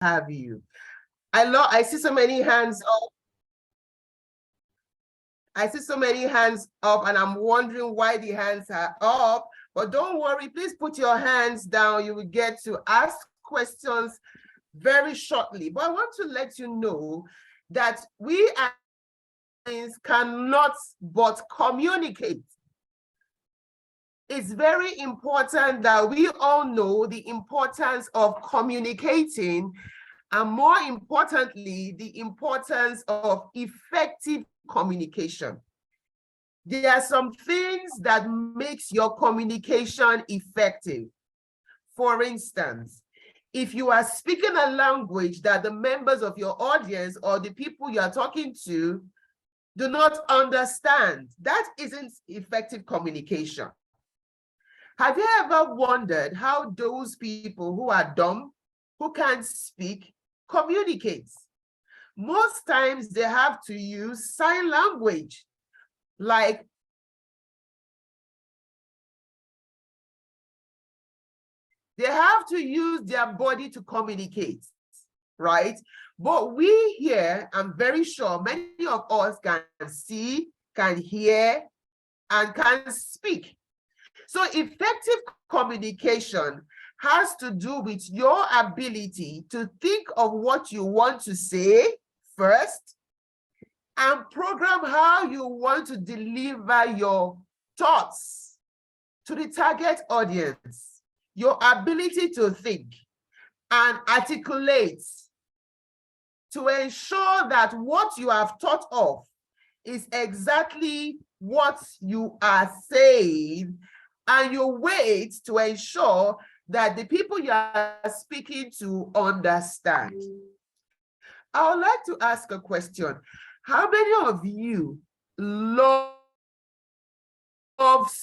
have you. I see so many hands up. I see so many hands up, and I'm wondering why the hands are up. But don't worry, please put your hands down. You will get to ask questions very shortly. But I want to let you know that we as cannot but communicate. It's very important that we all know the importance of communicating, and more importantly, the importance of effective communication. There are some things that makes your communication effective. For instance, if you are speaking a language that the members of your audience or the people you are talking to do not understand, that isn't effective communication. Have you ever wondered how those people who are dumb, who can't speak, communicate? Most times they have to use sign language, like they have to use their body to communicate, right? But we here, I'm very sure many of us can see, can hear, and can speak. So effective communication has to do with your ability to think of what you want to say first and program how you want to deliver your thoughts to the target audience. Your ability to think and articulate to ensure that what you have thought of is exactly what you are saying, and you wait to ensure that the people you are speaking to understand. I would like to ask a question. How many of you love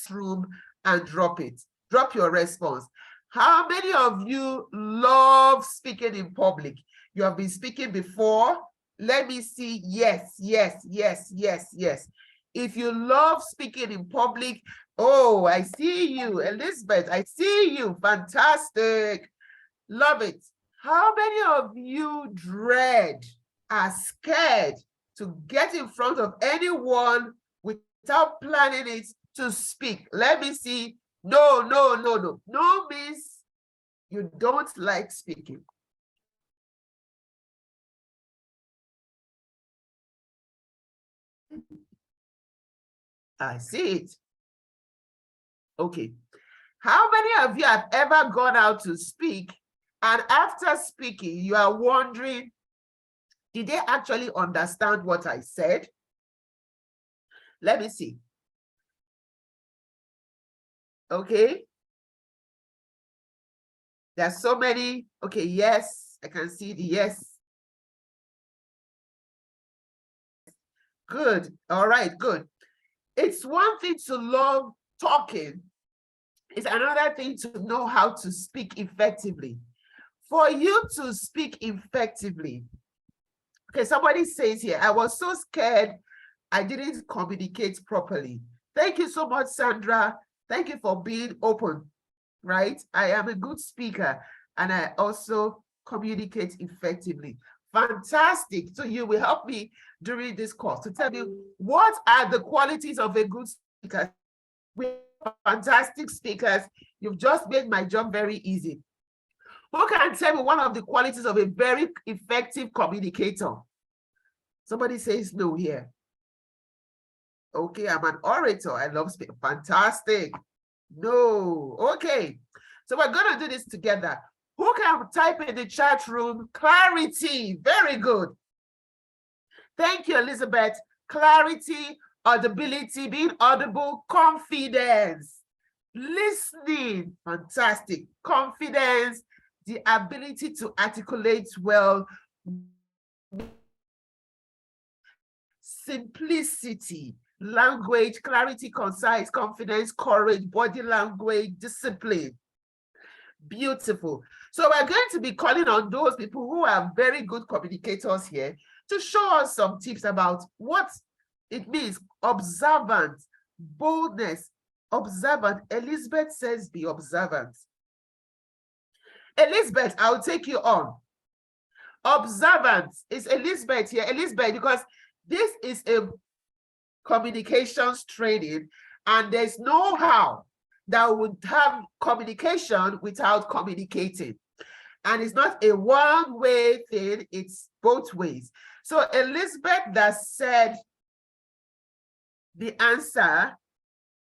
room and drop it? Drop your response. How many of you love speaking in public? You have been speaking before. Let me see. Yes, yes, yes, yes, yes. If you love speaking in public, oh, I see you, Elizabeth. I see you. Fantastic. Love it. How many of you dread, are scared to get in front of anyone without planning it to speak? Let me see. No, no, no, no. No means you don't like speaking. I see it. Okay. How many of you have ever gone out to speak, and after speaking, you are wondering, did they actually understand what I said? Let me see. Okay. There's so many. Okay, yes, I can see the yes. Good. All right, good. It's one thing to love talking. It's another thing to know how to speak effectively. For you to speak effectively, okay, somebody says here, I was so scared I didn't communicate properly. Thank you so much, Sandra. Thank you for being open, right? I am a good speaker and I also communicate effectively. Fantastic. So you will help me during this course to tell me what are the qualities of a good speaker. We're fantastic speakers. You've just made my job very easy. Who can tell me one of the qualities of a very effective communicator? Somebody says no here. Okay, I'm an orator. I love speaking. Fantastic. No. Okay. So we're going to do this together. Who can type in the chat room? Clarity. Very good. Thank you, Elizabeth. Clarity, audibility, being audible, confidence, listening. Fantastic. Confidence, the ability to articulate well, simplicity, language, clarity, concise, confidence, courage, body language, discipline. Beautiful. So we're going to be calling on those people who are very good communicators here to show us some tips about what it means. Observant, boldness, observant. Elizabeth says be observant. Elizabeth, I'll take you on. Observance is Elizabeth here. Elizabeth, because this is a communications training, and there's no how that would have communication without communicating. And it's not a one-way thing, it's both ways. So Elizabeth that said the answer,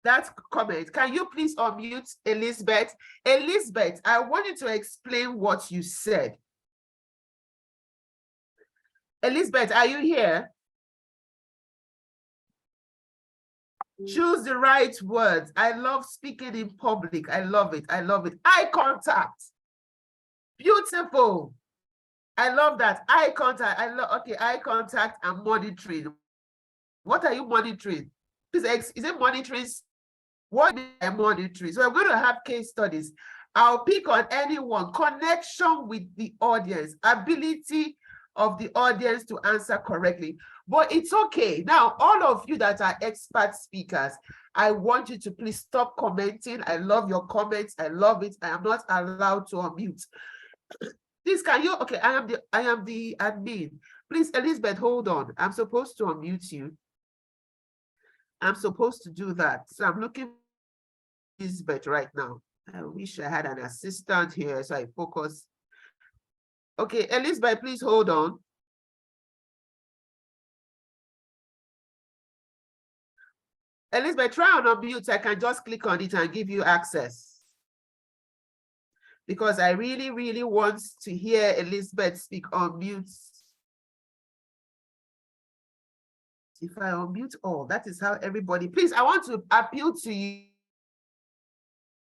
that comment, can you please unmute Elizabeth? Elizabeth, I want you to explain what you said. Elizabeth, are you here? Choose the right words. I love speaking in public. I love it. I love it. Eye contact. Beautiful. I love that. Eye contact. I love, okay, eye contact and monitoring. What are you monitoring? Is it monitoring? What is monitoring? So I'm going to have case studies. I'll pick on anyone. Connection with the audience. Ability of the audience to answer correctly. But it's okay. Now, all of you that are expert speakers, I want you to please stop commenting. I love your comments. I love it. I am not allowed to unmute. Please, can you? Okay, I am the admin. Please, Elizabeth, hold on. I'm supposed to unmute you. I'm supposed to do that. So I'm looking for Elizabeth right now. I wish I had an assistant here so I focus. Okay, Elizabeth, please hold on. Elizabeth, try on unmute. I can just click on it and give you access. Because I really, really want to hear Elizabeth speak on mute. If I unmute all, that is how everybody, please, I want to appeal to you.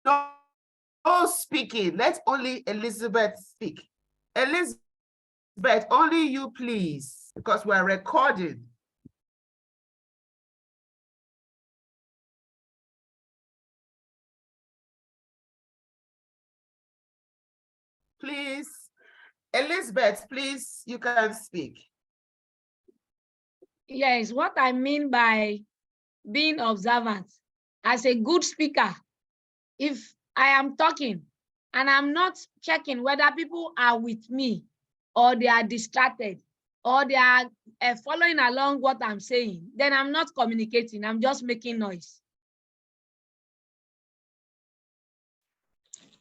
No speaking. Let only Elizabeth speak. Elizabeth, only you, please, because we're recording. Please, Elizabeth, please, you can speak. Yes, what I mean by being observant, as a good speaker, if I am talking and I'm not checking whether people are with me or they are distracted or they are following along what I'm saying, then I'm not communicating, I'm just making noise.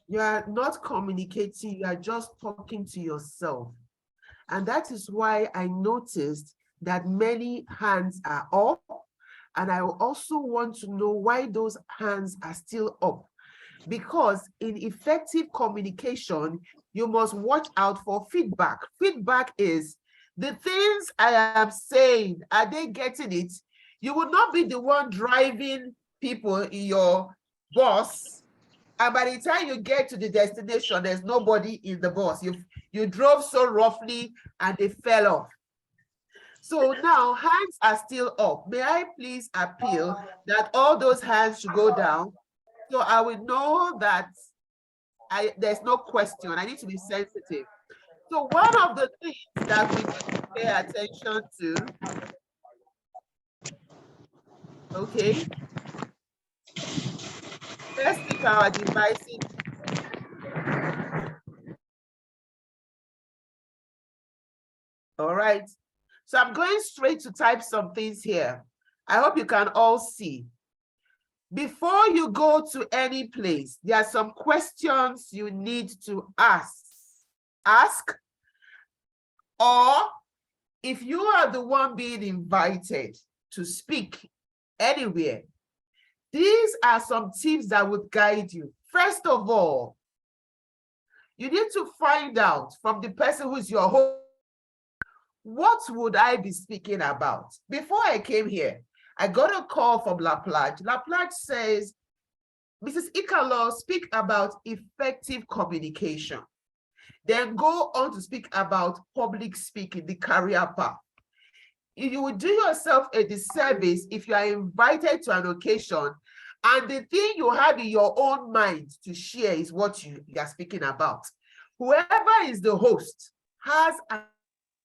You are not communicating, you are just talking to yourself. And that is why I noticed that many hands are up. And I also want to know why those hands are still up. Because in effective communication, you must watch out for feedback. Feedback is the things I am saying, are they getting it? You will not be the one driving people in your bus, and by the time you get to the destination, there's nobody in the bus. You drove so roughly and they fell off. So now hands are still up. May I please appeal that all those hands should go down? So I will know that there's no question. I need to be sensitive. So one of the things that we need to pay attention to, okay, let's keep our devices. All right. So I'm going straight to type some things here. I hope you can all see. Before you go to any place, there are some questions you need to ask, or if you are the one being invited to speak anywhere, these are some tips that would guide you. First of all, you need to find out from the person who's your host, what would I be speaking about? Before I came here, I got a call from La Plage. La Plage says, Mrs. Ikalone, speak about effective communication. Then go on to speak about public speaking, the career path. You will do yourself a disservice if you are invited to an occasion and the thing you have in your own mind to share is what you are speaking about. Whoever is the host has an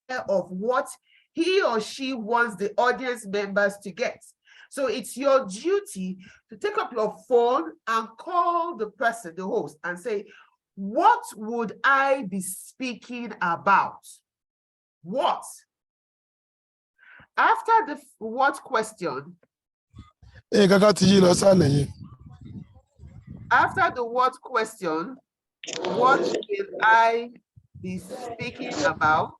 idea of what he or she wants the audience members to get. So it's your duty to take up your phone and call the person, the host, and say, what would I be speaking about? What? After the what question, after the what question, what will I be speaking about?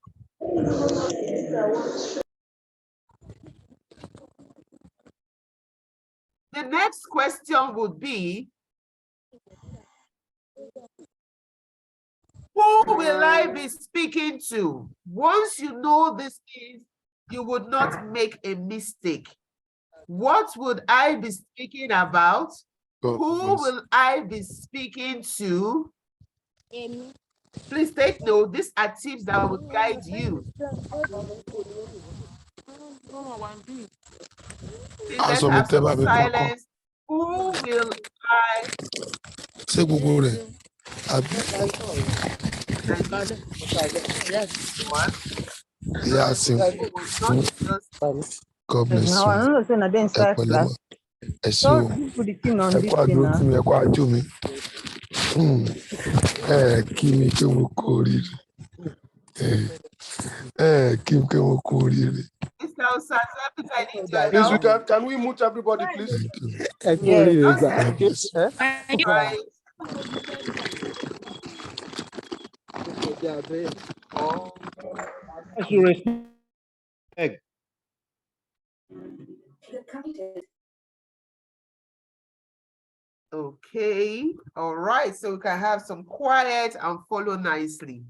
The next question would be, who will I be speaking to? Once you know this is, you would not make a mistake. What would I be speaking about? Who will I be speaking to? Please take note, these are tips that will guide you. Please, let's have some silence. Who will I? God bless you. Please, can we mute everybody, please? Yes. Right. Okay, all right, so we can have some quiet and follow nicely.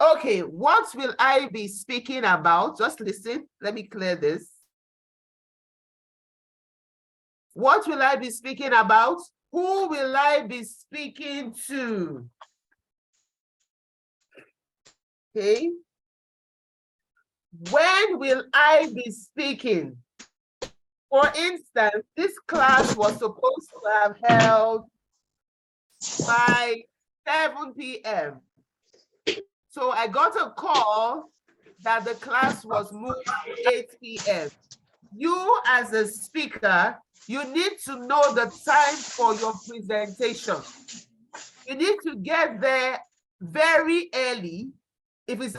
Okay, what will I be speaking about? Just listen, let me clear this. What will I be speaking about? Who will I be speaking to? Okay. When will I be speaking? For instance, this class was supposed to have held by 7 p.m. So I got a call that the class was moved to 8 p.m. You as a speaker, you need to know the time for your presentation. You need to get there very early. If it's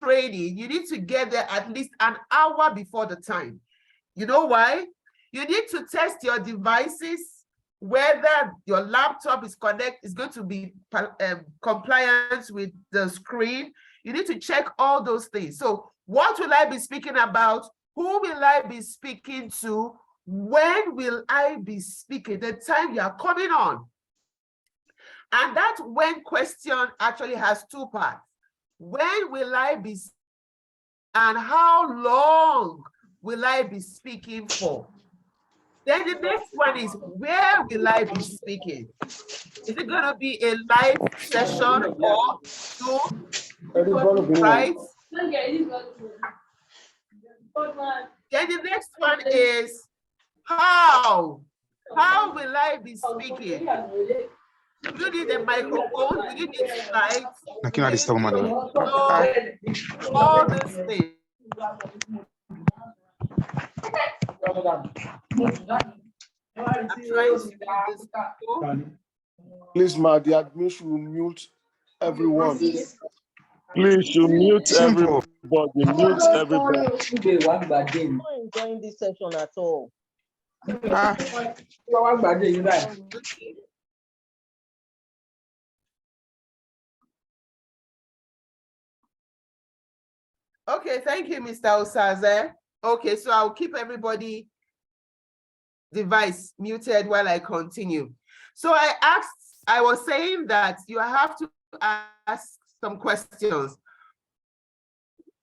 training, you need to get there at least an hour before the time. You know why? You need to test your devices, whether your laptop is going to be compliant with the screen. You need to check all those things. So what will I be speaking about? Who will I be speaking to? When will I be speaking? The time you are coming on. And that when question actually has two parts. When will I be speaking and how long will I be speaking for? Then the next one is, where will I be speaking? Is it going to be a live session or Zoom? Right? Then the next one is, how? How will I be speaking? Do you need a microphone? Do you need slides? All these things. Please, ma, the admin should mute everyone. Please, you mute everybody. Mute everybody. I'm not enjoying this session at all. Okay, thank you, Mr. Osaze. Okay, so I'll keep everybody device muted while I continue. So I was saying that you have to ask some questions.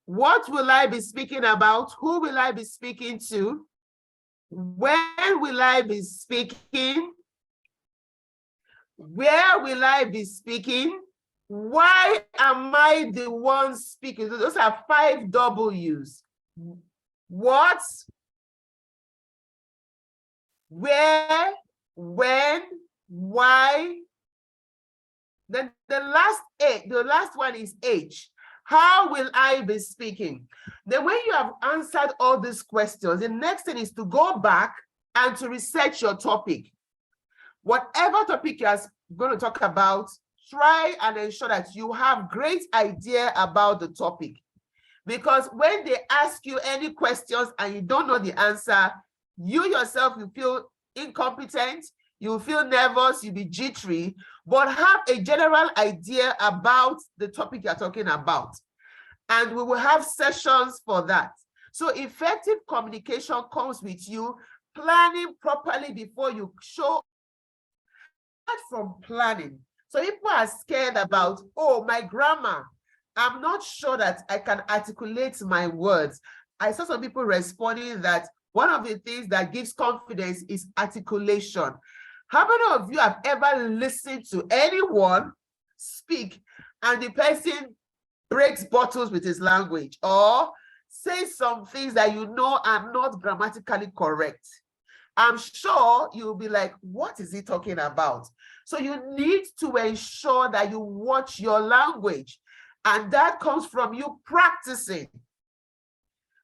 What will I be speaking about? Who will I be speaking to? When will I be speaking? Where will I be speaking? Why am I the one speaking? So those are 5 W's. What? Where? When? Why? Then the last one is H. How will I be speaking? Then when you have answered all these questions, the next thing is to go back and to research your topic. Whatever topic you are going to talk about, try and ensure that you have great idea about the topic. Because when they ask you any questions and you don't know the answer, you yourself, you feel incompetent, you feel nervous, you'll be jittery, but have a general idea about the topic you're talking about. And we will have sessions for that. So effective communication comes with you planning properly before you show. Apart from planning, so people are scared about, oh, my grammar, I'm not sure that I can articulate my words. I saw some people responding that one of the things that gives confidence is articulation. How many of you have ever listened to anyone speak and the person breaks bottles with his language or says some things that you know are not grammatically correct? I'm sure you'll be like, what is he talking about? So you need to ensure that you watch your language, and that comes from you practicing.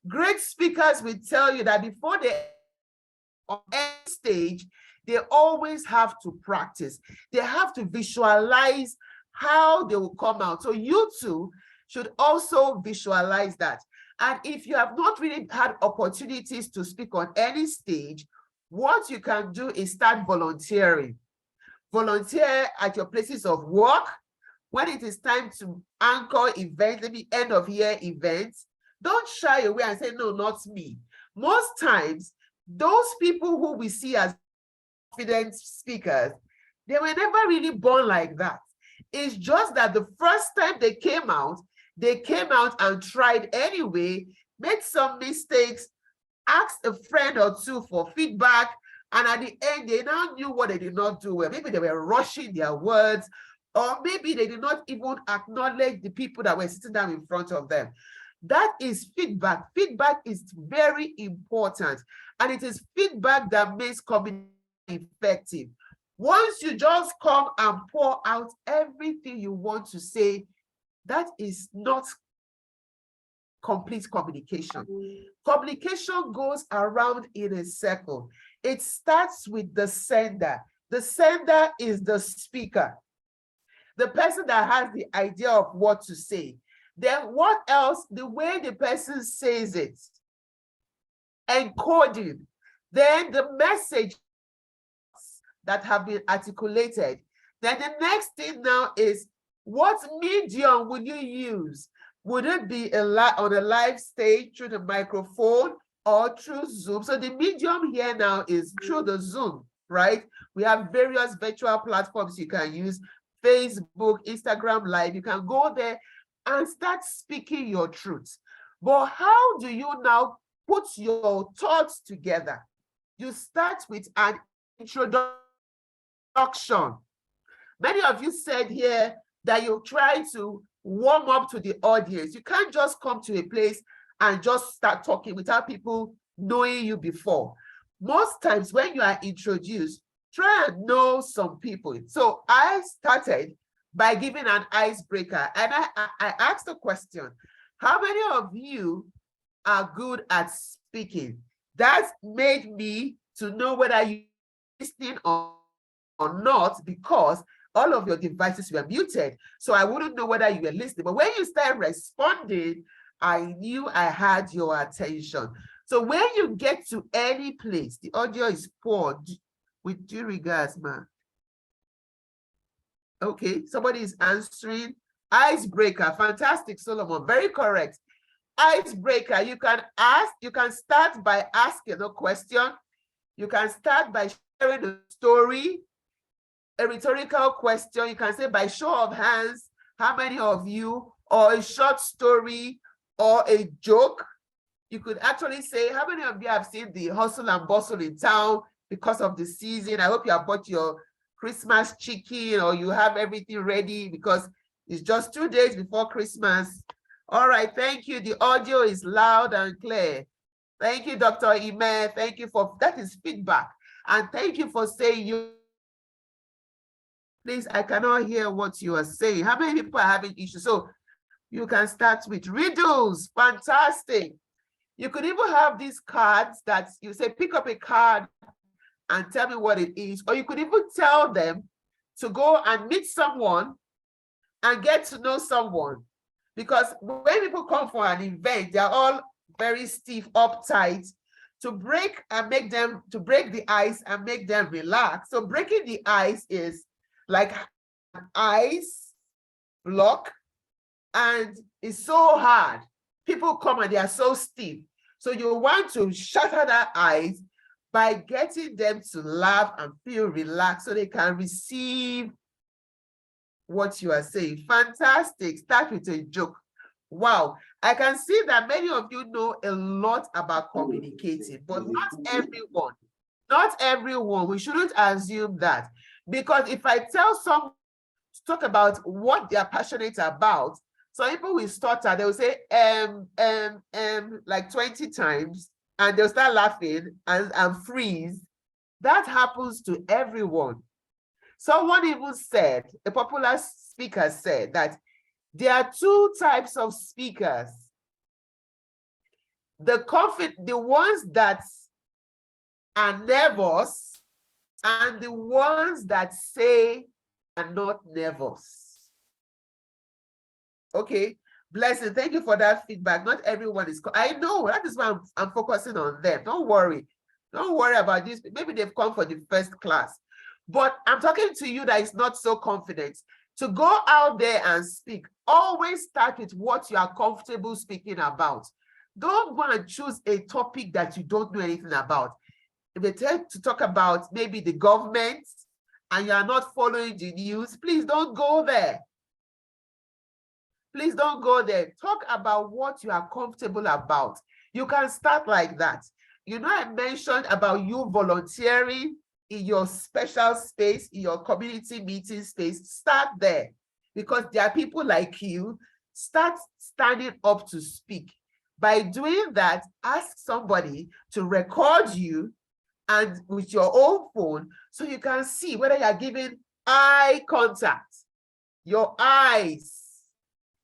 Great speakers will tell you that before they on any stage, they always have to practice. They have to visualize how they will come out. So you too should also visualize that. And if you have not really had opportunities to speak on any stage, what you can do is start volunteering. Volunteer at your places of work. When it is time to anchor events, maybe end of year events, don't shy away and say, no, not me. Most times, those people who we see as confident speakers, they were never really born like that. It's just that the first time they came out and tried anyway, made some mistakes, asked a friend or two for feedback, and at the end, they now knew what they did not do well. Maybe they were rushing their words, or maybe they did not even acknowledge the people that were sitting down in front of them. That is feedback. Feedback is very important, and it is feedback that makes communication effective. Once you just come and pour out everything you want to say, that is not complete communication. Communication goes around in a circle. It starts with the sender. The sender is the speaker, the person that has the idea of what to say. Then what else? The way the person says it, encoding. Then the message that have been articulated. Then the next thing now is, what medium will you use? Would it be on a live stage through the microphone or through Zoom? So the medium here now is through the Zoom, right? We have various virtual platforms you can use, Facebook, Instagram Live. You can go there and start speaking your truth. But how do you now put your thoughts together? You start with an introduction. Many of you said here that you try to warm up to the audience. You can't just come to a place and just start talking without people knowing you before. Most times when you are introduced, try and know some people. So I started by giving an icebreaker, and I asked the question, how many of you are good at speaking? That made me to know whether you're listening or not, because all of your devices were muted. So I wouldn't know whether you were listening. But when you started responding, I knew I had your attention. So when you get to any place, the audio is poor, with due regards, man. Okay, somebody is answering. Icebreaker, fantastic, Solomon, very correct. Icebreaker, you can ask, you can start by asking a question. You can start by sharing a story, a rhetorical question. You can say, by show of hands, how many of you, or a short story, or a joke. You could actually say, how many of you have seen the hustle and bustle in town because of the season? I hope you have bought your Christmas chicken, or you have everything ready because it's just 2 days before Christmas. All right, thank you. The audio is loud and clear. Thank you, Dr. Ime. Thank you for, that is feedback. And thank you for saying you. Please, I cannot hear what you are saying. How many people are having issues? So you can start with riddles. Fantastic. You could even have these cards that you say, pick up a card and tell me what it is. Or you could even tell them to go and meet someone and get to know someone. Because when people come for an event, they're all very stiff, uptight, to break the ice and make them relax. So breaking the ice is like an ice block, and it's so hard. People come and they are so stiff. So you want to shatter that ice by getting them to laugh and feel relaxed so they can receive what you are saying. Fantastic. Start with a joke. Wow. I can see that many of you know a lot about communicating, but not everyone. We shouldn't assume that, because if I tell someone to talk about what they are passionate about, some people will stutter. They will say like 20 times, and they'll start laughing and freeze. That happens to everyone. Someone even said, a popular speaker said, that there are two types of speakers. The ones that are nervous, and the ones that say are not nervous. Okay, Blessing, thank you for that feedback. Not everyone is, I know, that is why I'm focusing on them. Don't worry about this. Maybe they've come for the first class, but I'm talking to you that is not so confident. To go out there and speak, always start with what you are comfortable speaking about. Don't go and choose a topic that you don't know anything about. If they tell to talk about maybe the government and you are not following the news, please don't go there. Please don't go there. Talk about what you are comfortable about. You can start like that. You know, I mentioned about you volunteering in your special space, in your community meeting space. Start there, because there are people like you. Start standing up to speak. By doing that, ask somebody to record you and with your own phone, so you can see whether you're giving eye contact. Your eyes.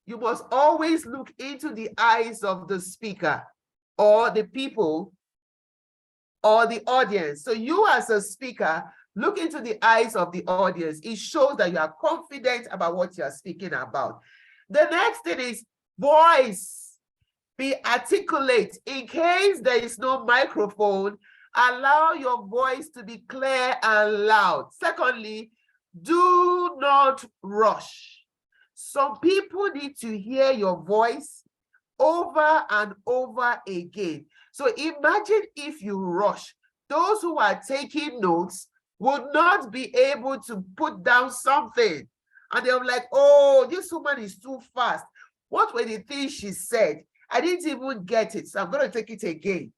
You must always look into the eyes of the speaker or the people or the audience. So you as a speaker, look into the eyes of the audience. It shows that you are confident about what you are speaking about. The next thing is voice. Be articulate. In case there is no microphone, allow your voice to be clear and loud. Secondly, do not rush. Some people need to hear your voice over and over again. So imagine if you rush. Those who are taking notes would not be able to put down something. And they're like, oh, this woman is too fast. What were the things she said? I didn't even get it, so I'm going to take it again.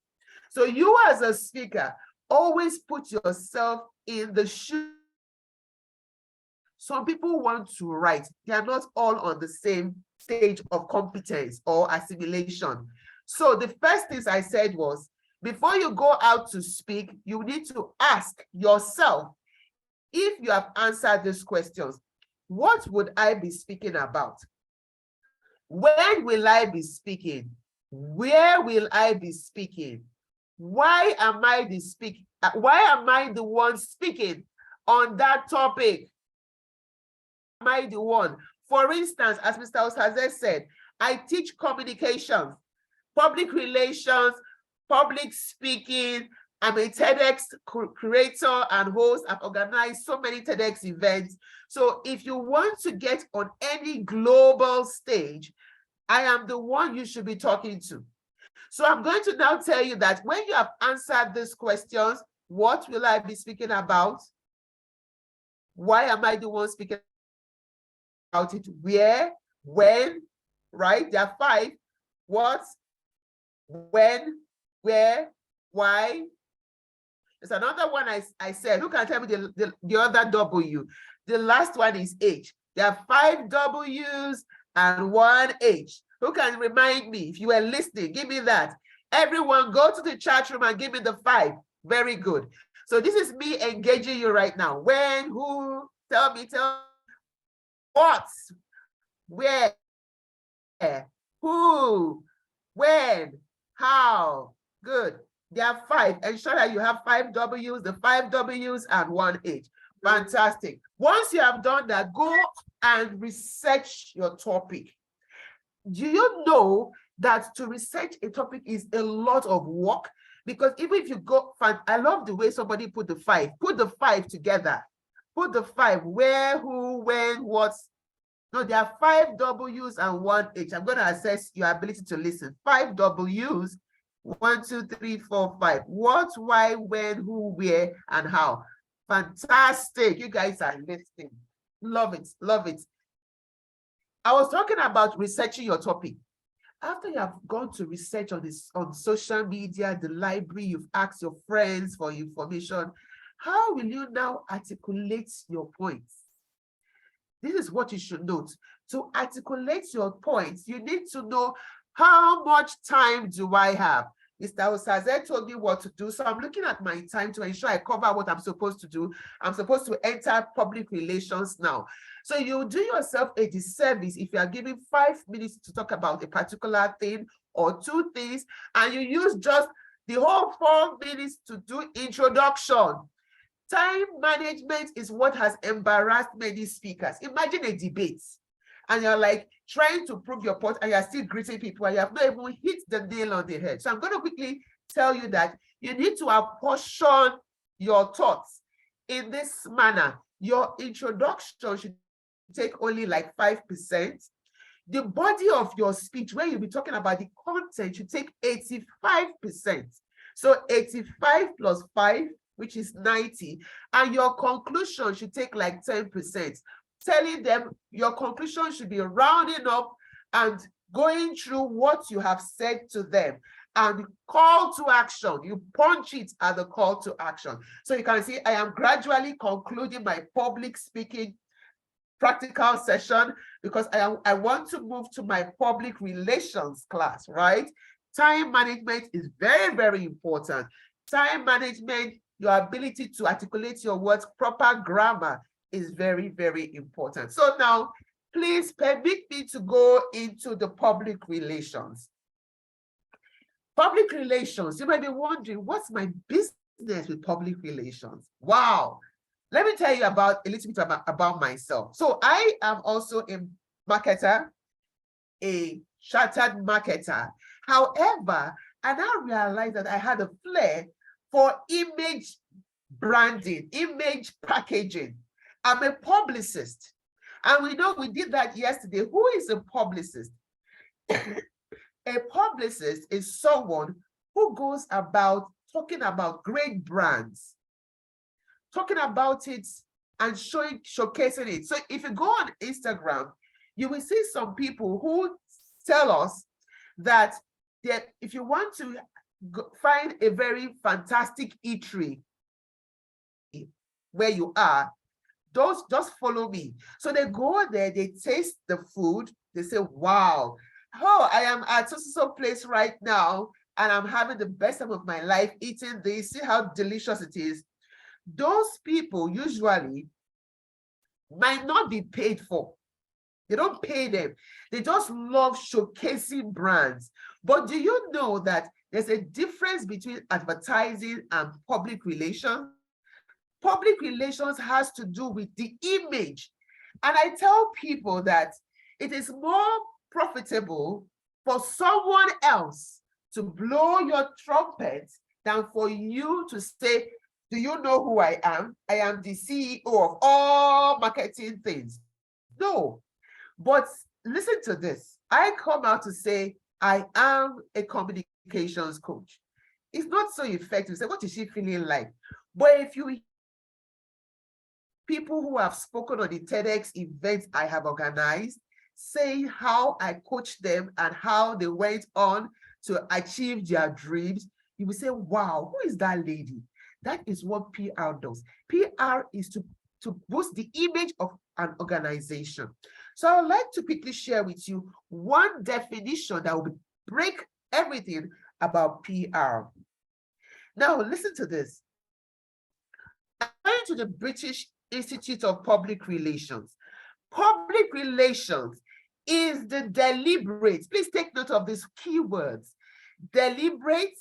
So you as a speaker, always put yourself in the shoes. Some people want to write. They are not all on the same stage of competence or assimilation. So the first thing I said was, before you go out to speak, you need to ask yourself, if you have answered these questions, what would I be speaking about? When will I be speaking? Where will I be speaking? Why am I the one speaking on that topic? Am I the one? For instance, as Mr. Osaze said, I teach communications, public relations, public speaking. I'm a TEDx creator and host. I've organized so many TEDx events. So if you want to get on any global stage, I am the one you should be talking to. So I'm going to now tell you that when you have answered these questions, what will I be speaking about? Why am I the one speaking about it? Where, when, right? There are 5. What, when, where, why. There's another one I said. Who can tell me the other W? The last one is H. There are 5 W's and 1 H. Who can remind me? If you were listening, give me that. Everyone go to the chat room and give me the 5. Very good. So this is me engaging you right now. When, who, tell me what, where, who, when, how. Good. There are 5. Ensure that you have 5 W's, the 5 W's and 1 H. Fantastic. Once you have done that, go and research your topic. Do you know that to research a topic is a lot of work? Because even if you go, I love the way somebody put the 5. Put the 5 together. Put the 5, where, who, when, what. No, there are 5 W's and 1 H. I'm going to assess your ability to listen. 5 W's, 1, 2, 3, 4, 5. What, why, when, who, where, and how. Fantastic. You guys are listening. Love it. Love it. I was talking about researching your topic. After you have gone to research on this, on social media, the library, you've asked your friends for information, how will you now articulate your points? This is what you should note. To articulate your points, you need to know, how much time do I have? Mr. Osaze told me what to do, so I'm looking at my time to ensure I cover what I'm supposed to do. I'm supposed to enter public relations now. So you do yourself a disservice if you are given 5 minutes to talk about a particular thing or 2 things, and you use just the whole 4 minutes to do introduction. Time management is what has embarrassed many speakers. Imagine a debate, and you're like trying to prove your point, and you're still greeting people, and you have not even hit the nail on the head. So I'm going to quickly tell you that you need to apportion your thoughts in this manner. Your introduction should take only like 5%. The body of your speech, where you'll be talking about the content, should take 85%. So 85 plus 5, which is 90, and your conclusion should take like 10%. Telling them your conclusion should be rounding up and going through what you have said to them. And call to action, you punch it at the call to action. So you can see I am gradually concluding my public speaking practical session because I want to move to my public relations class, right? Time management is very, very important. Time management, your ability to articulate your words, proper grammar is very, very important. So now, please permit me to go into the public relations. Public relations, you might be wondering, what's my business with public relations? Wow. Let me tell you about a little bit about myself. So I am also a marketer, a chartered marketer. However, I now realized that I had a flair for image branding, image packaging. I'm a publicist. And we know we did that yesterday. Who is a publicist? A publicist is someone who goes about talking about great brands, talking about it and showcasing it. So if you go on Instagram, you will see some people who tell us that if you want to find a very fantastic eatery where you are, just follow me. So they go there, they taste the food, they say, wow, oh, I am at so place right now, and I'm having the best time of my life eating this, see how delicious it is. Those people usually might not be paid for. They don't pay them. They just love showcasing brands. But do you know that there's a difference between advertising and public relations? Public relations has to do with the image. And I tell people that it is more profitable for someone else to blow your trumpet than for you to say, do you know who I am? I am the CEO of all marketing things. No, but listen to this. I come out to say, I am a communications coach. It's not so effective. Say, what is she feeling like? But if you people who have spoken on the TEDx events I have organized, saying how I coached them and how they went on to achieve their dreams, you will say, wow, who is that lady? That is what PR does. PR is to boost the image of an organization. So I would like to quickly share with you one definition that will break everything about PR. Now, listen to this. According to the British Institute of Public Relations, public relations is the deliberate, please take note of these keywords, deliberate,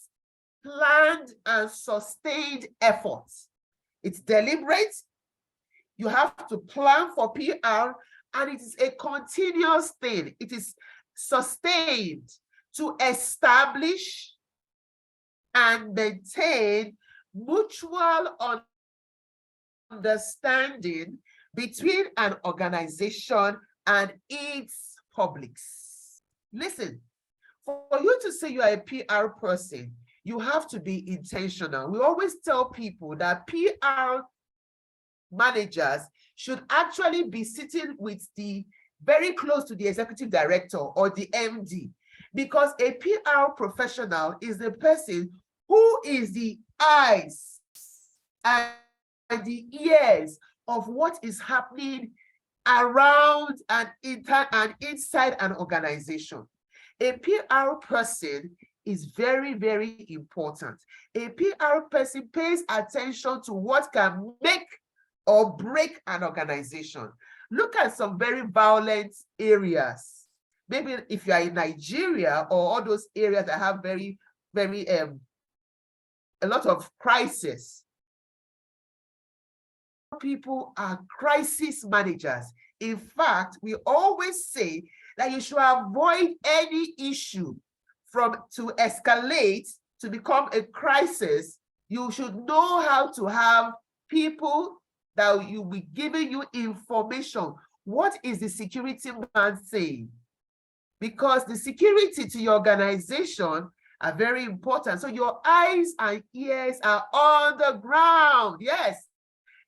planned, and sustained efforts. It's deliberate, You have to plan for PR, and it is a continuous thing. It is sustained to establish and maintain mutual understanding between an organization and its publics. Listen, for you to say you are a PR person, you have to be intentional. We always tell people that PR managers should actually be sitting with very close to the executive director or the MD, because a PR professional is the person who is the eyes and the ears of what is happening around and inside an organization. A PR person is very, very important. A PR person pays attention to what can make or break an organization. Look at some very violent areas. Maybe if you are in Nigeria or all those areas that have very, very, a lot of crisis. People are crisis managers. In fact, we always say that you should avoid any issue to escalate to become a crisis. You should know how to have people that will be giving you information. What is the security man saying? Because the security to your organization are very important. So your eyes and ears are on the ground. Yes,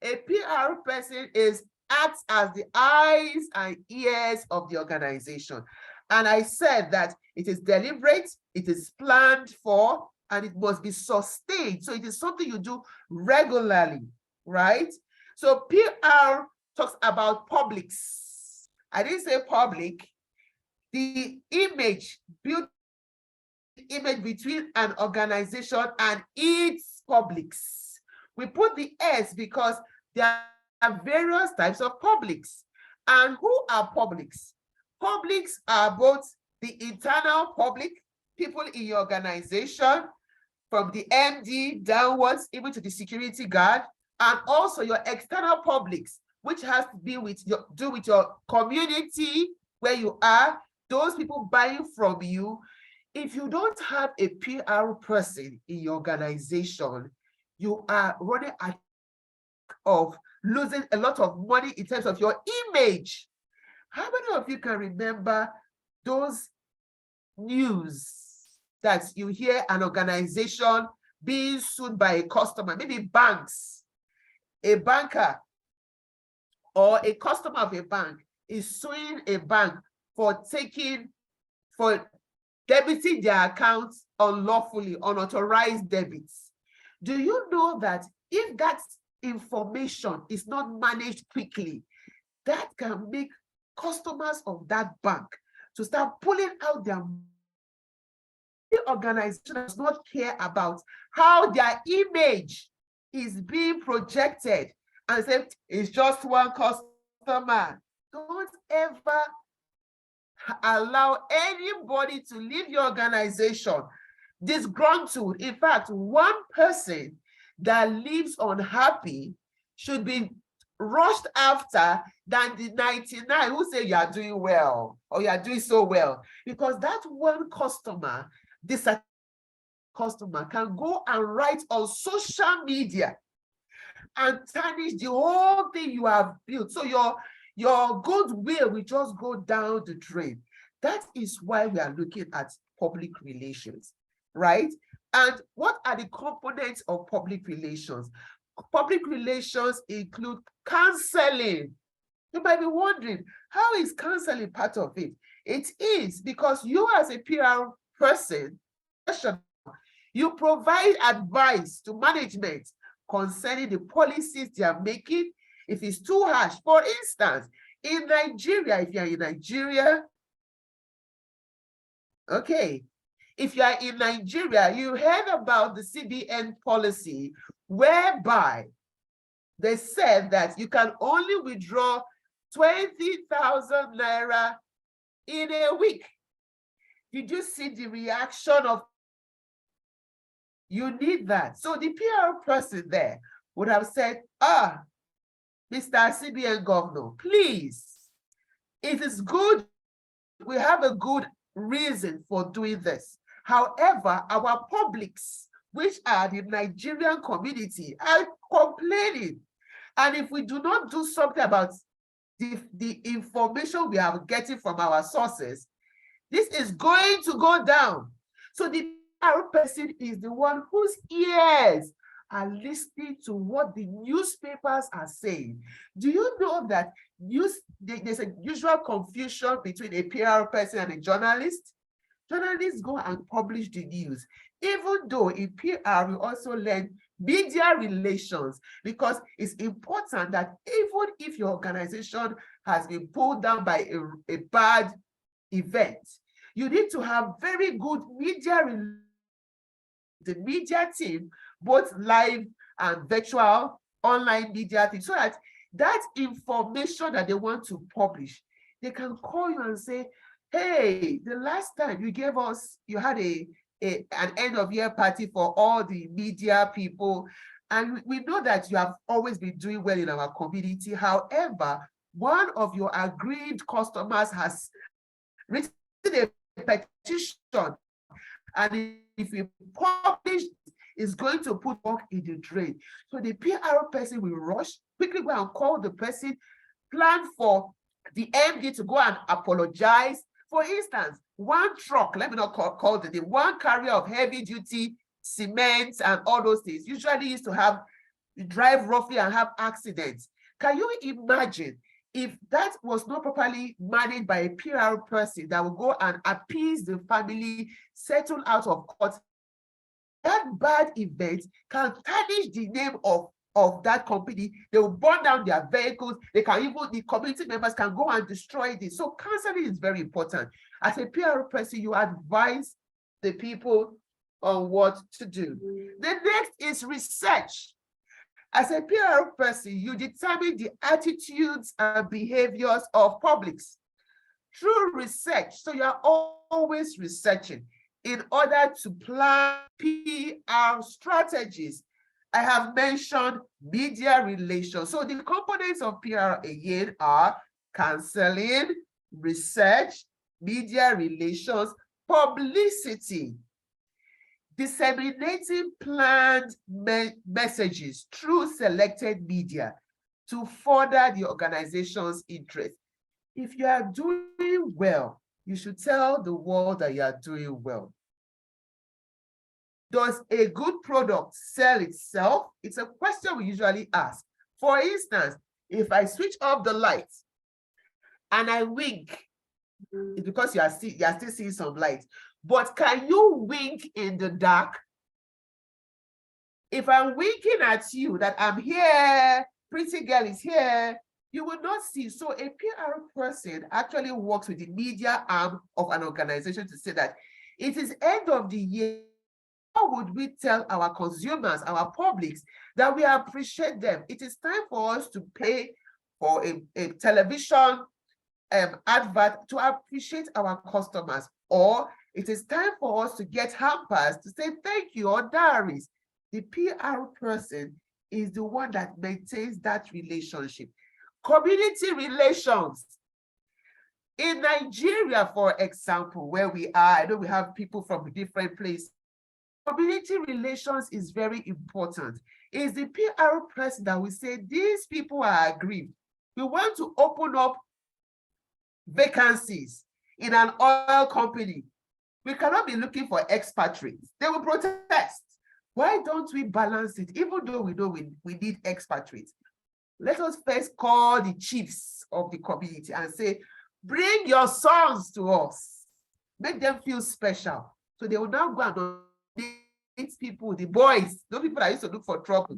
a PR person acts as the eyes and ears of the organization. And I said that it is deliberate, it is planned for, and it must be sustained. So it is something you do regularly, right? So PR talks about publics. I didn't say public. The image, build image between an organization and its publics. We put the S because there are various types of publics. And who are publics? Publics are both the internal public, people in your organization, from the MD downwards, even to the security guard, and also your external publics, which has to do with your community where you are, those people buying from you. If you don't have a PR person in your organization, you are running out of losing a lot of money in terms of your image. How many of you can remember those news that you hear an organization being sued by a customer, maybe banks, a banker or a customer of a bank is suing a bank for debiting their accounts unlawfully, unauthorized debits. Do you know that if that information is not managed quickly, that can make customers of that bank to start pulling out their money? The organization does not care about how their image is being projected and say it's just one customer. Don't ever allow anybody to leave your organization disgruntled. In fact, one person that leaves unhappy should be rushed after than the 99 who say you are doing well or you are doing so well, because that one customer, this customer can go and write on social media and tarnish the whole thing you have built. So your goodwill will just go down the drain. That is why we are looking at public relations, right? And what are the components of public relations? Public relations include counseling. You might be wondering, how is counseling part of it? It is because you as a PR person, you provide advice to management concerning the policies they are making. If it's too harsh, for instance, in Nigeria, if you're in Nigeria, okay, if you are in Nigeria, you heard about the CBN policy whereby they said that you can only withdraw 20,000 naira in a week. Did you see the reaction of? You need that. So the PR person there would have said, Mr. CBN Governor, please, it is good. We have a good reason for doing this. However, our publics, which are the Nigerian community, are complaining. And if we do not do something about the information we are getting from our sources, this is going to go down. So the PR person is the one whose ears are listening to what the newspapers are saying. Do you know that there's a usual confusion between a PR person and a journalist? Journalists go and publish the news, even though in PR we also learn media relations, because it's important that even if your organization has been pulled down by a bad event, you need to have very good media relations. The media team, both live and virtual online media team, so that that information that they want to publish, they can call you and say, hey, the last time you gave us, you had an end of year party for all the media people, and we know that you have always been doing well in our community. However, one of your aggrieved customers has written a petition, and if we publish, it's going to put work in the drain. So the PR person will rush, quickly go and call the person, plan for the MD to go and apologize. For instance, one truck, let me not call the name, one carrier of heavy duty cement and all those things usually used to have drive roughly and have accidents. Can you imagine if that was not properly managed by a PR person that will go and appease the family, settle out of court? That bad event can tarnish the name of that company. They will burn down their vehicles. They can even, the community members can go and destroy this. So counseling is very important. As a PR person, you advise the people on what to do. The next is research. As a PR person, you determine the attitudes and behaviors of publics through research. So you're always researching in order to plan PR strategies. I have mentioned media relations. So the components of PR again are counseling, research, media relations, publicity, disseminating planned messages through selected media to further the organization's interest. If you are doing well, you should tell the world that you are doing well. Does a good product sell itself? It's a question we usually ask. For instance, if I switch off the lights and I wink, it's because you are still seeing some light. But can you wink in the dark? If I'm winking at you that I'm here, pretty girl is here, you will not see. So a PR person actually works with the media arm of an organization to say that it is end of the year. How would we tell our consumers, our publics, that we appreciate them? It is time for us to pay for a television advert to appreciate our customers, or it is time for us to get hampers to say thank you, or diaries. The PR person is the one that maintains that relationship. Community relations. In Nigeria, for example, where we are, I know we have people from different places. Community relations is very important. It's the PR person that will say, these people are aggrieved. We want to open up vacancies in an oil company. We cannot be looking for expatriates. They will protest. Why don't we balance it? Even though we know we need expatriates, let us first call the chiefs of the community and say, bring your sons to us. Make them feel special. So they will now go and meet people, the boys, those people that used to look for trouble,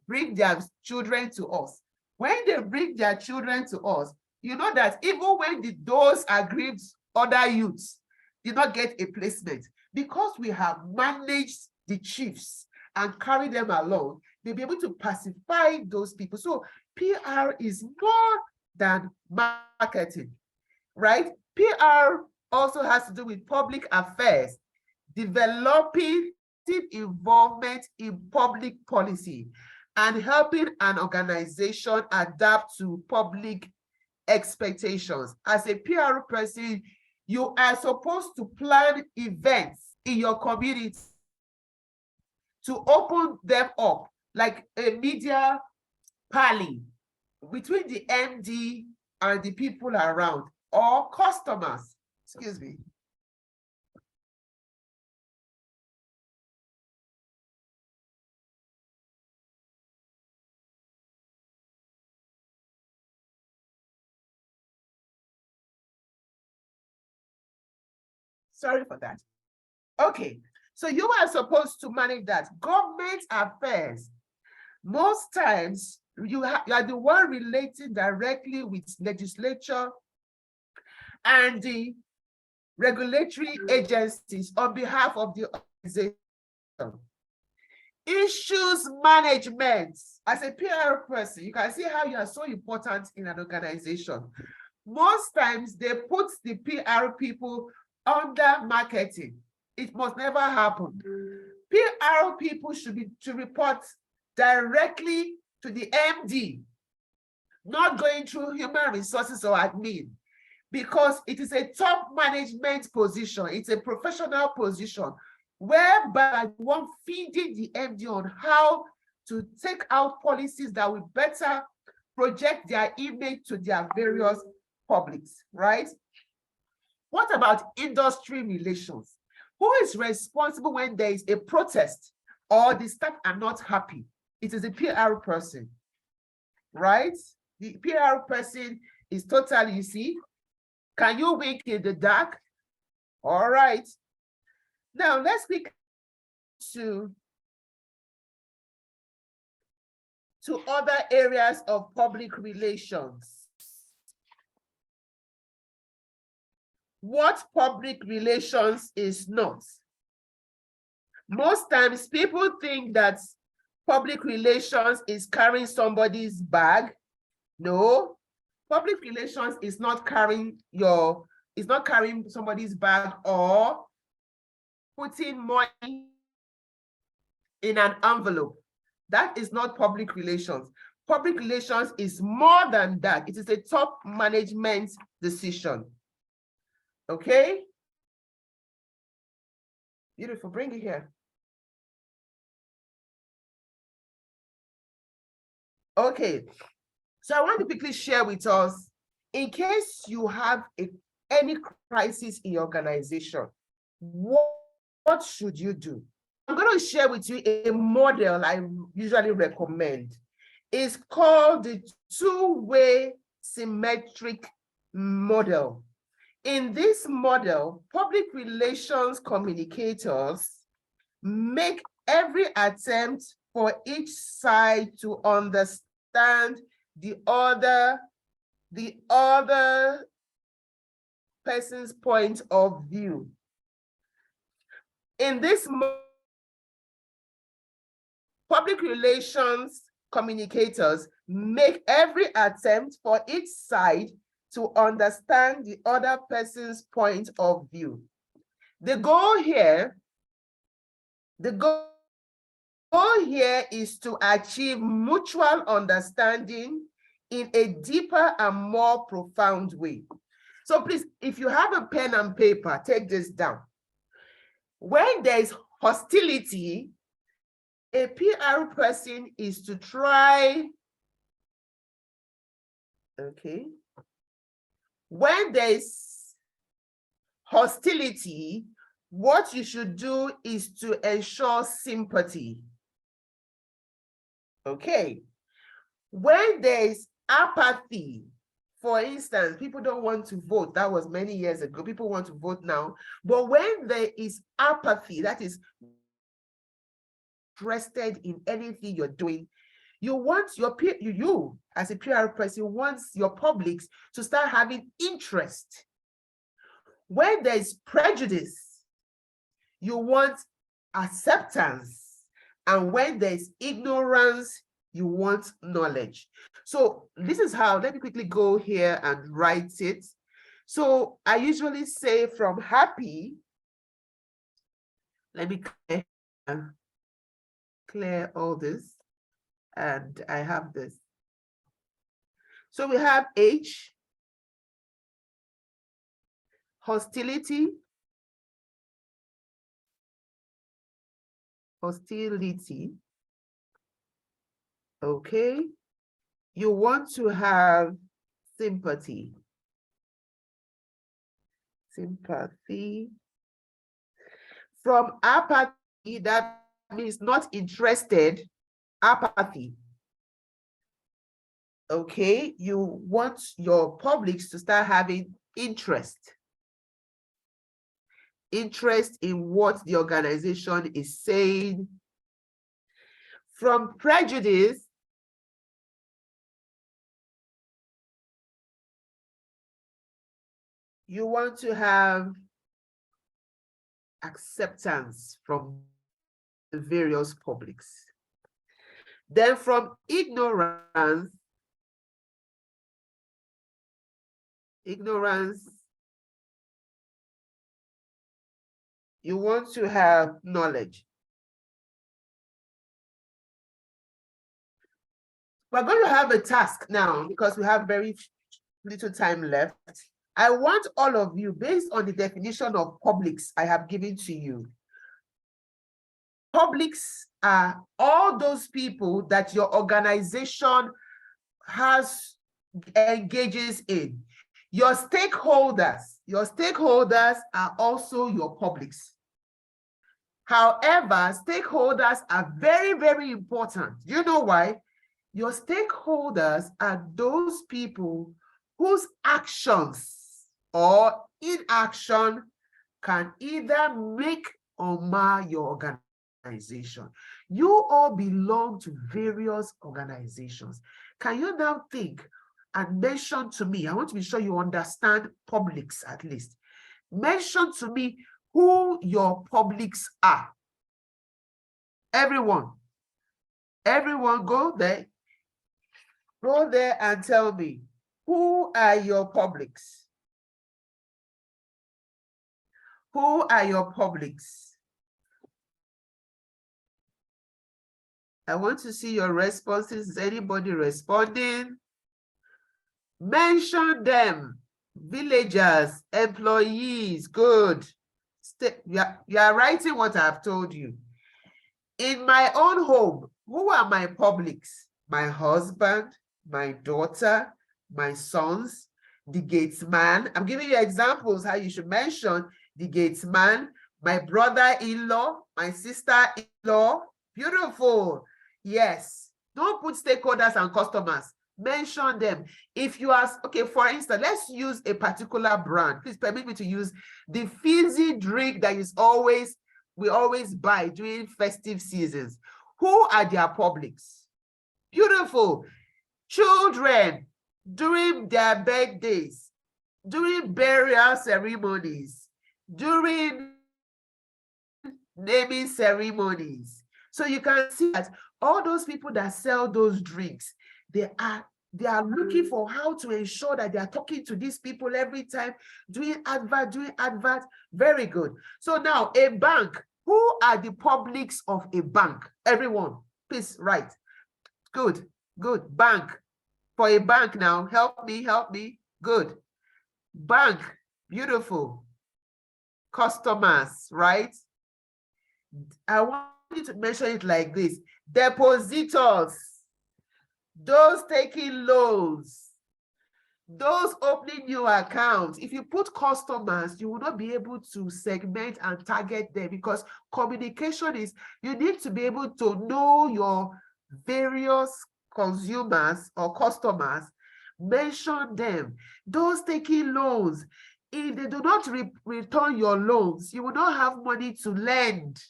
bring their children to us. When they bring their children to us, you know that even when those aggrieved other youths did not get a placement, because we have managed the chiefs and carry them along, they'll be able to pacify those people. So PR is more than marketing, right? PR also has to do with public affairs, developing involvement in public policy. and helping an organization adapt to public expectations. As a PR person, you are supposed to plan events in your community to open them up, like a media parley between the MD and the people around, or customers. Excuse me. Sorry for that. Okay, so you are supposed to manage that. Government affairs, most times you are the one relating directly with legislature and the regulatory agencies on behalf of the organization. Issues management. As a PR person, you can see how you are so important in an organization. Most times they put the PR people under marketing. It must never happen. PR people should report directly to the MD, not going through human resources or admin, because it is a top management position. It's a professional position whereby one feeding the MD on how to take out policies that will better project their image to their various publics, right? What about industry relations? Who is responsible when there is a protest or the staff are not happy? It is a PR person, right? The PR person is totally, you see, can you wink in the dark? All right. Now let's speak to other areas of public relations. What public relations is not. Most times people think that public relations is carrying somebody's bag. No, public relations is not carrying somebody's bag or putting money in an envelope. That is not public relations. Public relations is more than that. It is a top management decision. Okay? Beautiful, bring it here. Okay, so I want to quickly share with us, in case you have any crisis in your organization, what should you do? I'm going to share with you a model I usually recommend. It's called the two-way symmetric model. In this model, public relations communicators make every attempt for each side to understand the other person's point of view. In this public relations communicators make every attempt for each side to understand the other person's point of view. The goal here is to achieve mutual understanding in a deeper and more profound way. So please, if you have a pen and paper, take this down. When there is hostility, a PR person is to try, okay. When there is hostility, what you should do is to ensure sympathy. Okay. When there is apathy, for instance, people don't want to vote. That was many years ago. People want to vote now. But when there is apathy, that is interested in anything you're doing, you want your you as a PR person wants your publics to start having interest. When there is prejudice, you want acceptance. And when there is ignorance, you want knowledge. So this is how, let me quickly go here and write it. So I usually say from happy, let me clear all this. And I have this. So we have H, hostility, hostility. Okay. You want to have sympathy. Sympathy. From apathy, that means not interested, apathy. Okay, you want your publics to start having interest. Interest in what the organization is saying. From prejudice, you want to have acceptance from the various publics. Then from ignorance, you want to have knowledge. We're going to have a task now because we have very little time left. I want all of you, based on the definition of publics I have given to you. Publics are all those people that your organization engages in. Your stakeholders are also your publics. However, stakeholders are very, very important. You know why? Your stakeholders are those people whose actions or inaction can either make or mar your organization. You all belong to various organizations. Can you now think and mention to me, I want to be sure you understand publics at least. Mention to me who your publics are. Everyone go there. Go there and tell me, who are your publics? Who are your publics? I want to see your responses. Is anybody responding? Mention them. Villagers, employees, good. You are writing what I've told you. In my own home, who are my publics? My husband, my daughter, my sons, the gatesman. I'm giving you examples how you should mention the gatesman, my brother-in-law, my sister-in-law. Beautiful. Yes. Don't put stakeholders and customers. Mention them. If you are, okay, for instance, let's use a particular brand. Please permit me to use the fizzy drink that we always buy during festive seasons. Who are their publics? Beautiful. Children, during their birthdays, during burial ceremonies, during naming ceremonies. So you can see that all those people that sell those drinks, they are looking for how to ensure that they are talking to these people every time, doing advert. Very good. So now a bank, who are the publics of a bank? Everyone, please write. Good. Bank. For a bank now, help me. Good. Bank, beautiful. Customers, right? I want you to mention it like this. Depositors, those taking loans, those opening new accounts. If you put customers, you will not be able to segment and target them, because communication is, you need to be able to know your various consumers or customers, mention them. Those taking loans, if they do not return your loans, you will not have money to lend.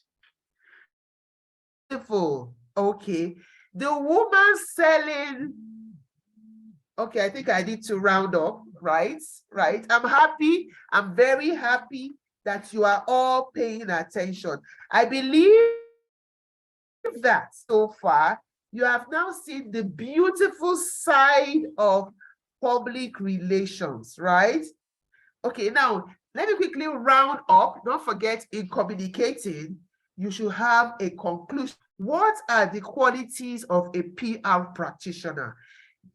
Beautiful. Okay. The woman selling, okay, I think I need to round up, right? I'm happy. I'm very happy that you are all paying attention. I believe that so far, you have now seen the beautiful side of public relations, right? Okay, now, let me quickly round up. Don't forget, in communicating, you should have a conclusion. What are the qualities of a PR practitioner?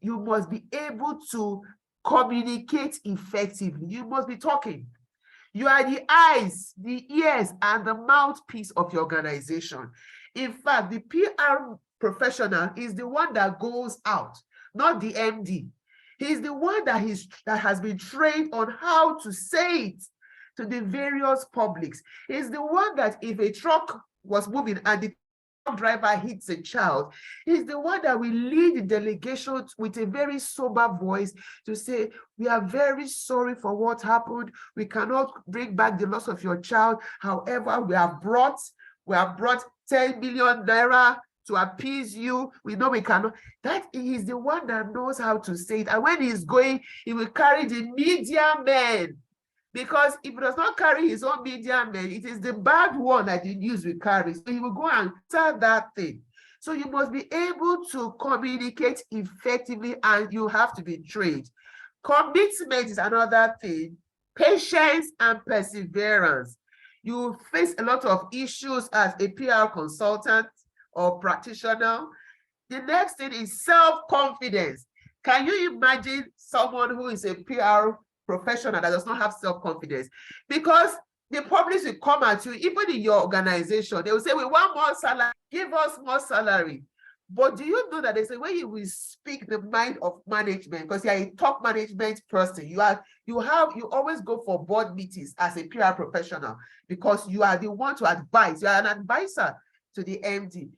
You must be able to communicate effectively. You must be talking. You are the eyes, the ears, and the mouthpiece of your organization. In fact, the PR professional is the one that goes out, not the MD. He's the one that has been trained on how to say it to the various publics. He's the one that if a truck was moving and the driver hits a child, he's the one that will lead the delegation with a very sober voice to say, we are very sorry for what happened. We cannot bring back the loss of your child. However, we have brought 10 million naira to appease you. We know we cannot. That is the one that knows how to say it. And when he's going, he will carry the media men. Because if he does not carry his own media men, it is the bad one that the news will carry. So he will go and tell that thing. So you must be able to communicate effectively, and you have to be trained. Commitment is another thing. Patience and perseverance. You face a lot of issues as a PR consultant or practitioner. The next thing is self-confidence. Can you imagine someone who is a PR professional that does not have self-confidence? Because the public will come at you, even in your organization, they will say, we want more salary, give us more salary. But do you know that there's a way you will speak the mind of management? Because you're a top management person. You always go for board meetings as a PR professional because you are the one to advise. You are an advisor to the MD.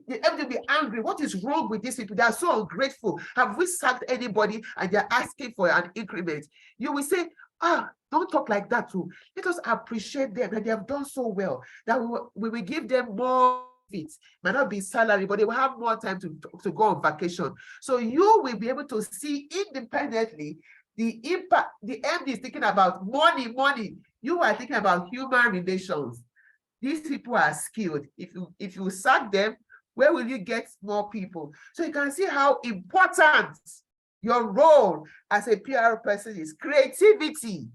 The MD will be angry. What is wrong with these people? They are so ungrateful. Have we sacked anybody and they're asking for an increment? You will say, don't talk like that too. Let us appreciate them that they have done so well, that we will give them more. It might not be salary, but they will have more time to go on vacation. So you will be able to see independently the impact. The MD is thinking about money. You are thinking about human relations. These people are skilled. If you sack them, where will you get more people? So you can see how important your role as a PR person is. Creativity,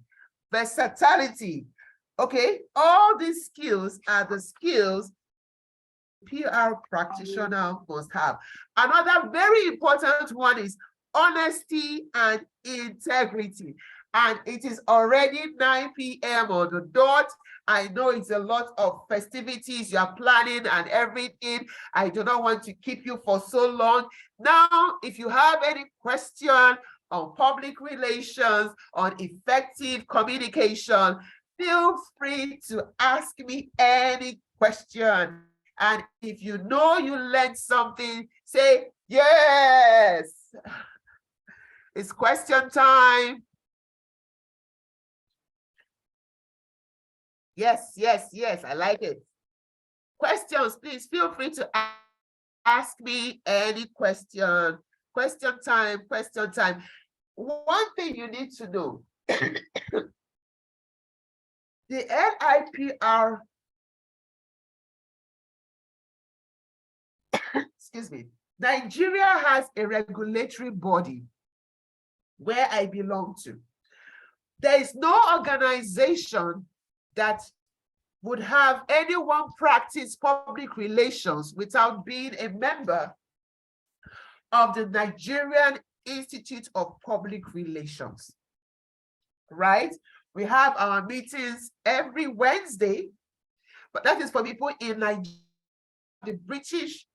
versatility. Okay, all these skills are the skills PR practitioner must have. Another very important one is honesty and integrity. And it is already 9 p.m. on the dot. I know it's a lot of festivities you are planning and everything. I do not want to keep you for so long. Now, if you have any question on public relations, on effective communication, feel free to ask me any question. And if you know you learned something, say, yes. It's question time. Yes, I like it. Questions, please feel free to ask me any question. Question time. One thing you need to know, the NIPR, excuse me, Nigeria has a regulatory body where I belong to. There is no organization that would have anyone practice public relations without being a member of the Nigerian Institute of Public Relations, right? We have our meetings every Wednesday, but that is for people in Nigeria. The British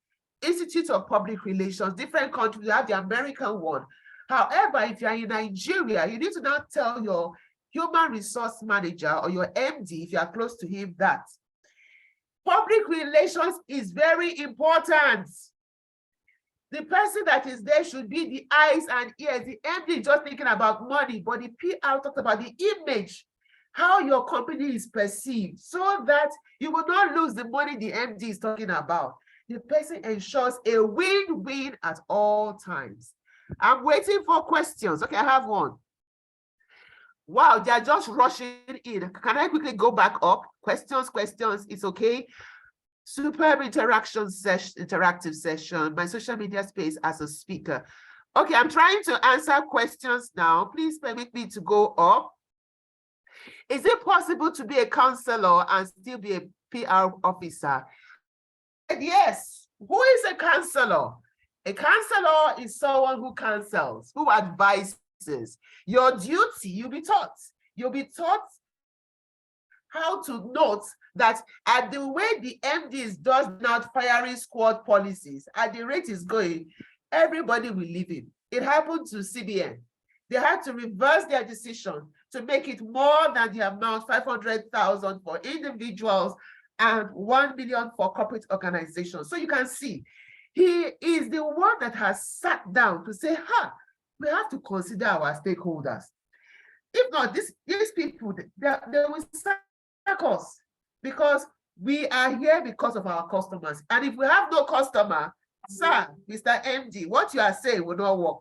Institute of Public Relations, different countries have the American one. However, if you're in Nigeria, you need to now tell your human resource manager or your MD, if you are close to him, that public relations is very important. The person that is there should be the eyes and ears. The MD is just thinking about money, but the PR talks about the image, how your company is perceived, so that you will not lose the money the MD is talking about. The person ensures a win-win at all times. I'm waiting for questions. Okay, I have one. Wow, they are just rushing in. Can I quickly go back up? Questions, it's okay. Superb interactive session, my social media space as a speaker. Okay, I'm trying to answer questions now. Please permit me to go up. Is it possible to be a counselor and still be a PR officer? Yes, Who is a counselor? A counselor is someone who counsels, who advises. Your duty, you'll be taught. You'll be taught how to note that at the way the MDs does not firing squad policies, at the rate is going, everybody will leave him. It happened to CBN. They had to reverse their decision to make it more than the amount 500,000 for individuals and 1 million for corporate organizations. So you can see, he is the one that has sat down to say, we have to consider our stakeholders. If not, these people, they will sack us because we are here because of our customers. And if we have no customer, sir, Mr. MD, what you are saying will not work.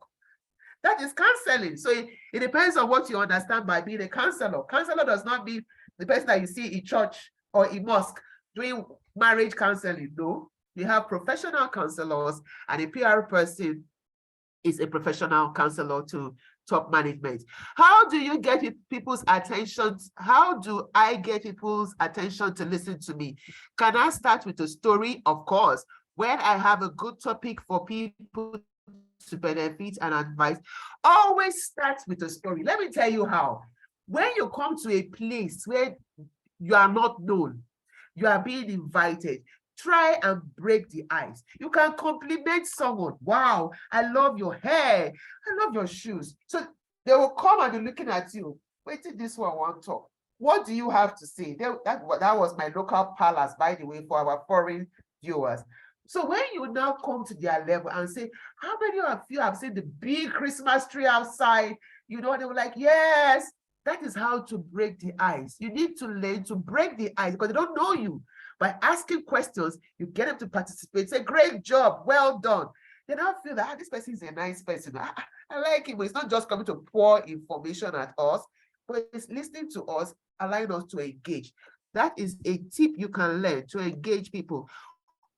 That is counseling. So it depends on what you understand by being a counselor. Counselor does not mean the person that you see in church or in mosque doing marriage counseling. No, we have professional counselors, and a PR person is a professional counselor to top management. How do you get people's attention? How do I get people's attention to listen to me? Can I start with a story? Of course. When I have a good topic for people to benefit and advise, always start with a story. Let me tell you how. When you come to a place where you are not known, you are being invited, try and break the ice. You can compliment someone. Wow, I love your hair. I love your shoes. So they will come and be looking at you. Wait till this one won't talk. What do you have to say? That was my local palace, by the way, for our foreign viewers. So when you now come to their level and say, how many of you have seen the big Christmas tree outside? You know, they were like, yes. That is how to break the ice. You need to learn to break the ice because they don't know you. By asking questions, you get them to participate. Say, great job, well done. They now feel that this person is a nice person. I like him, but it's not just coming to pour information at us, but it's listening to us, allowing us to engage. That is a tip you can learn to engage people.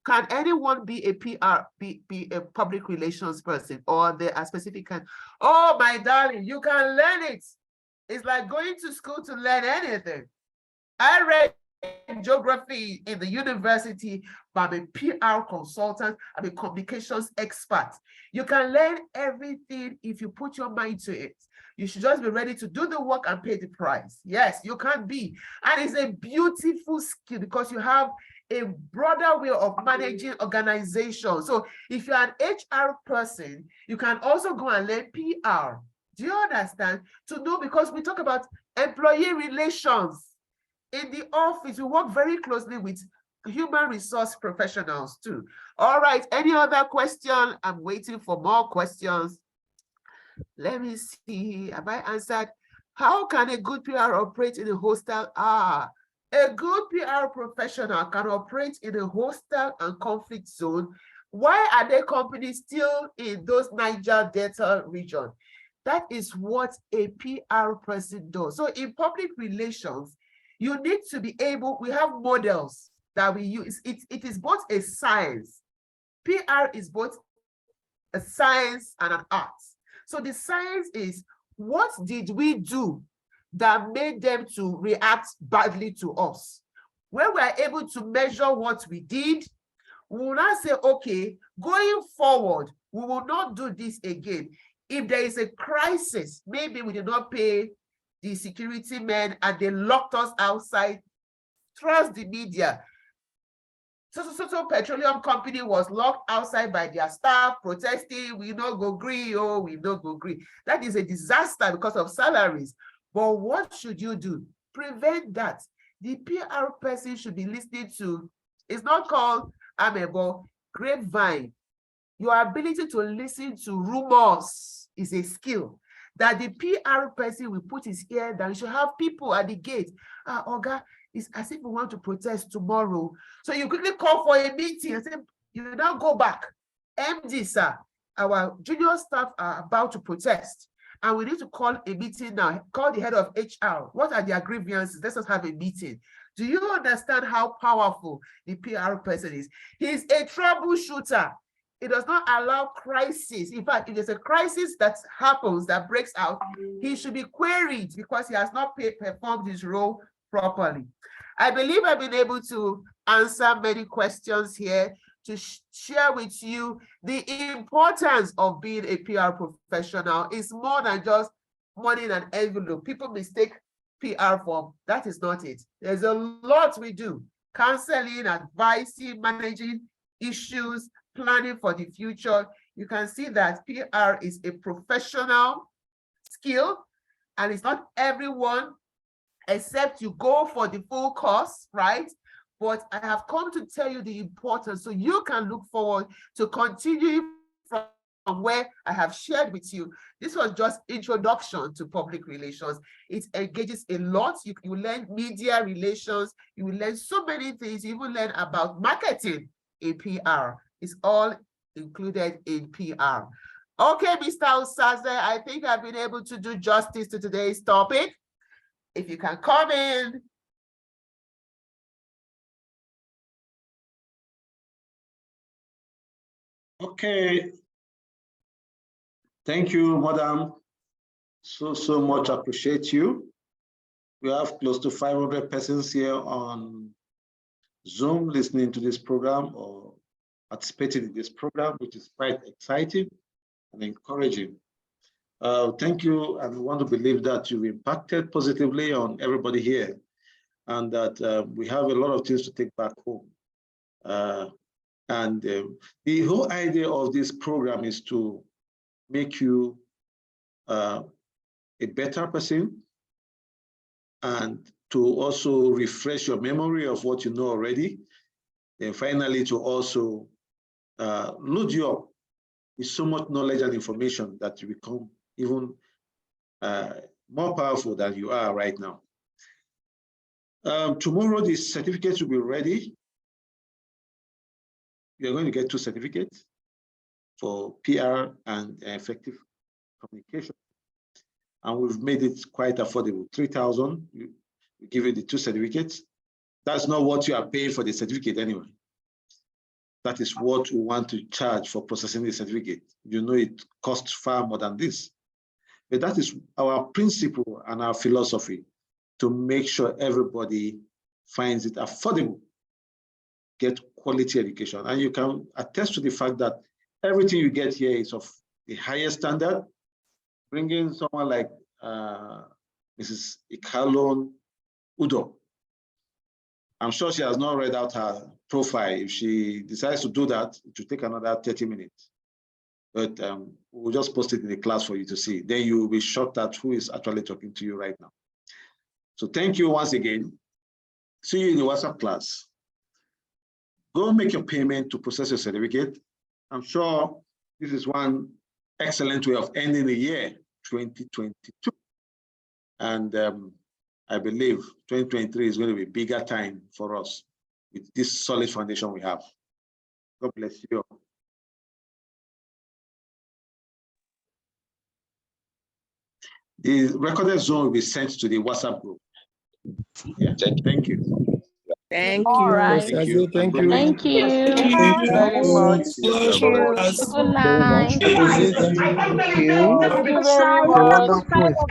Can anyone be a PR, be a public relations person, or there are specific kind? Oh, my darling, you can learn it. It's like going to school to learn anything. I read geography in the university, but I'm a PR consultant. I'm a communications expert. You can learn everything if you put your mind to it. You should just be ready to do the work and pay the price. Yes, you can be. And it's a beautiful skill because you have a broader way of managing organizations. So if you're an HR person, you can also go and learn PR. Do you understand? To know, because we talk about employee relations. In the office, we work very closely with human resource professionals too. All right, any other question? I'm waiting for more questions. Let me see, have I answered? How can a good PR operate in a hostile? A good PR professional can operate in a hostile and conflict zone. Why are there companies still in those Niger Delta region? That is what a PR person does. So in public relations, you need to be able, we have models that we use. It is both a science. PR is both a science and an art. So the science is, what did we do that made them to react badly to us? When we are able to measure what we did, we will not say, okay, going forward, we will not do this again. If there is a crisis, maybe we did not pay the security men and they locked us outside. Trust the media. So petroleum company was locked outside by their staff protesting. We no go gree, oh, we no go gree. That is a disaster because of salaries. But what should you do? Prevent that. The PR person should be listening to, it's not called amebo, grapevine. Your ability to listen to rumors is a skill that the PR person will put his ear down. You should have people at the gate. Oga, it's as if we want to protest tomorrow. So you quickly call for a meeting and say, you now go back. MD, sir, our junior staff are about to protest. And we need to call a meeting now. Call the head of HR. What are their grievances? Let's just have a meeting. Do you understand how powerful the PR person is? He's a troubleshooter. It does not allow crisis. In fact, if there's a crisis that happens, that breaks out, he should be queried because he has not performed his role properly. I believe I've been able to answer many questions here. to share with you the importance of being a PR professional. It's more than just money in an envelope. People mistake PR for, that is not it. There's a lot we do. Counseling, advising, managing issues, planning for the future. You can see that PR is a professional skill, and it's not everyone, except you go for the full course, right? But I have come to tell you the importance so you can look forward to continue from where I have shared with you. This was just introduction to public relations. It engages a lot. You learn media relations, you will learn so many things. You will learn about marketing in PR. It's all included in PR. Okay, Mr. Usaze, I think I've been able to do justice to today's topic. If you can come in. Okay. Thank you, Madam. So much appreciate you. We have close to 500 persons here on Zoom listening to this program or participating in this program, which is quite exciting and encouraging. Thank you, and we want to believe that you've impacted positively on everybody here, and that we have a lot of things to take back home. The whole idea of this program is to make you a better person, and to also refresh your memory of what you know already, and finally to also load you up with so much knowledge and information that you become even more powerful than you are right now. Tomorrow, the certificates will be ready. You're going to get 2 certificates for PR and effective communication. And we've made it quite affordable, 3,000. We give you the 2 certificates. That's not what you are paying for the certificate anyway. That is what we want to charge for processing the certificate. You know, it costs far more than this. But that is our principle and our philosophy, to make sure everybody finds it affordable, get quality education. And you can attest to the fact that everything you get here is of the highest standard. Bringing someone like Mrs. Ikalone Udo. I'm sure she has not read out her profile. If she decides to do that, it will take another 30 minutes. But we'll just post it in the class for you to see. Then you will be shocked at who is actually talking to you right now. So thank you once again. See you in the WhatsApp class. Go make your payment to process your certificate. I'm sure this is one excellent way of ending the year 2022. And I believe 2023 is going to be a bigger time for us with this solid foundation we have. God bless you. The recorded Zoom will be sent to the WhatsApp group. Yeah, thank you. Thank All you. right. Thank you. Thank you. Thank you. Thank you very much. Thank you. Good night. Thank you. Thank you very You're much. wonderful.